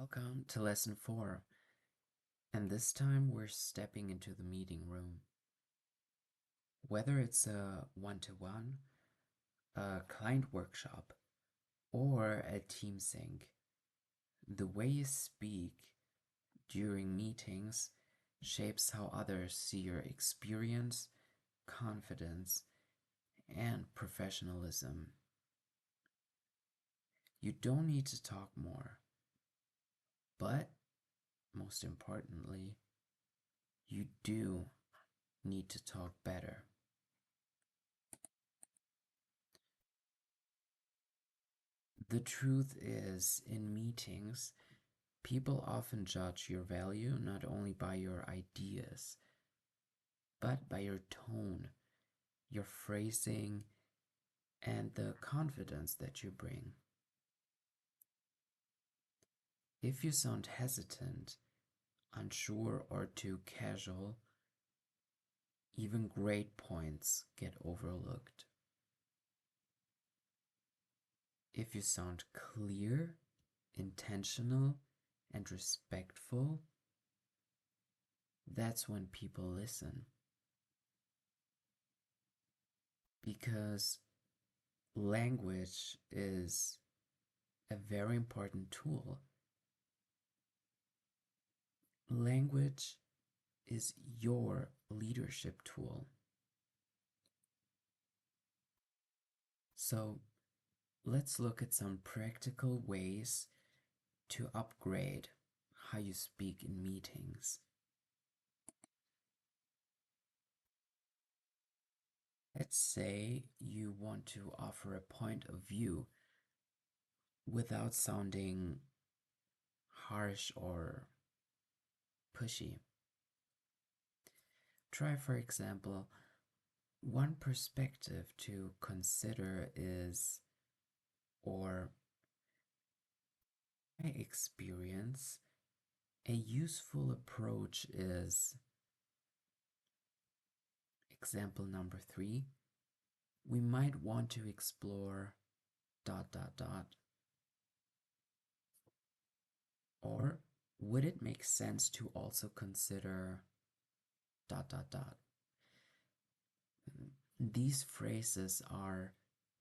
Welcome to lesson 4, and this time we're stepping into the meeting room. Whether it's a one-to-one, a client workshop, or a team sync, the way you speak during meetings shapes how others see your experience, confidence, and professionalism. You don't need to talk more, but most importantly, you do need to talk better. The truth is, in meetings, people often judge your value not only by your ideas, but by your tone, your phrasing, and the confidence that you bring. If you sound hesitant, unsure, or too casual, even great points get overlooked. If you sound clear, intentional, and respectful, that's when people listen. Because language is a very important tool. Language is your leadership tool. So let's look at some practical ways to upgrade how you speak in meetings. Let's say you want to offer a point of view without sounding harsh or pushy. Try, for example, one perspective to consider is, or my experience, a useful approach is. Example number 3, we might want to explore ... Or would it make sense to also consider ... These phrases are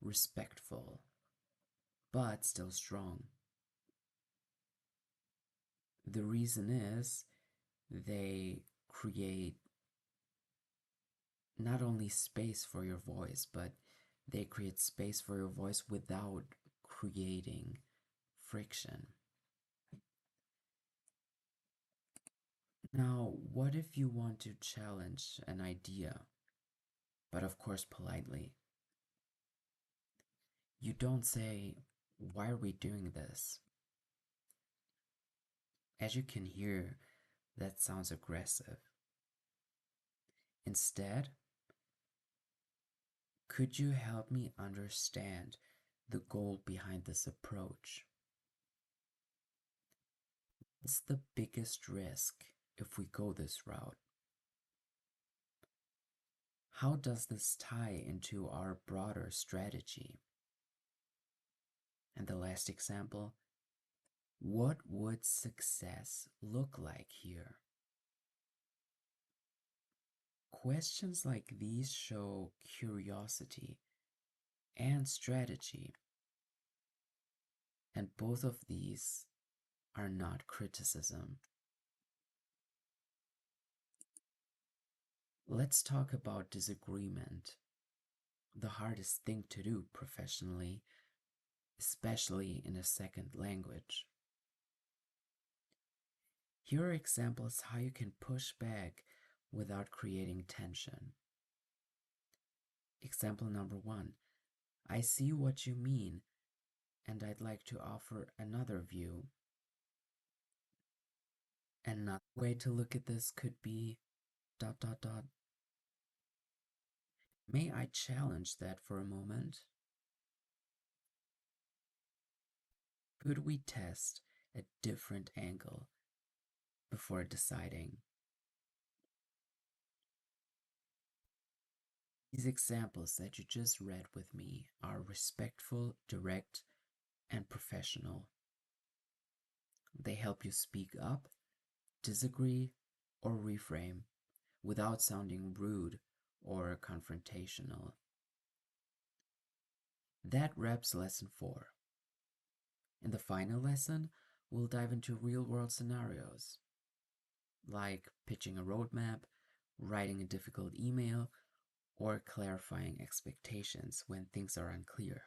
respectful, but still strong. The reason is they create not only space for your voice, but they create space for your voice without creating friction. Now, what if you want to challenge an idea, but of course politely? You don't say, "Why are we doing this?" As you can hear, that sounds aggressive. Instead, could you help me understand the goal behind this approach? What's the biggest risk if we go this route? How does this tie into our broader strategy? And the last example, what would success look like here? Questions like these show curiosity and strategy, and both of these are not criticism. Let's talk about disagreement, the hardest thing to do professionally, especially in a second language. Here are examples how you can push back without creating tension. Example number 1. I see what you mean, and I'd like to offer another view. Another way to look at this could be ... May I challenge that for a moment? Could we test a different angle before deciding? These examples that you just read with me are respectful, direct, and professional. They help you speak up, disagree, or reframe without sounding rude or confrontational. That wraps lesson 4. In the final lesson, we'll dive into real world scenarios like pitching a roadmap, writing a difficult email, or clarifying expectations when things are unclear.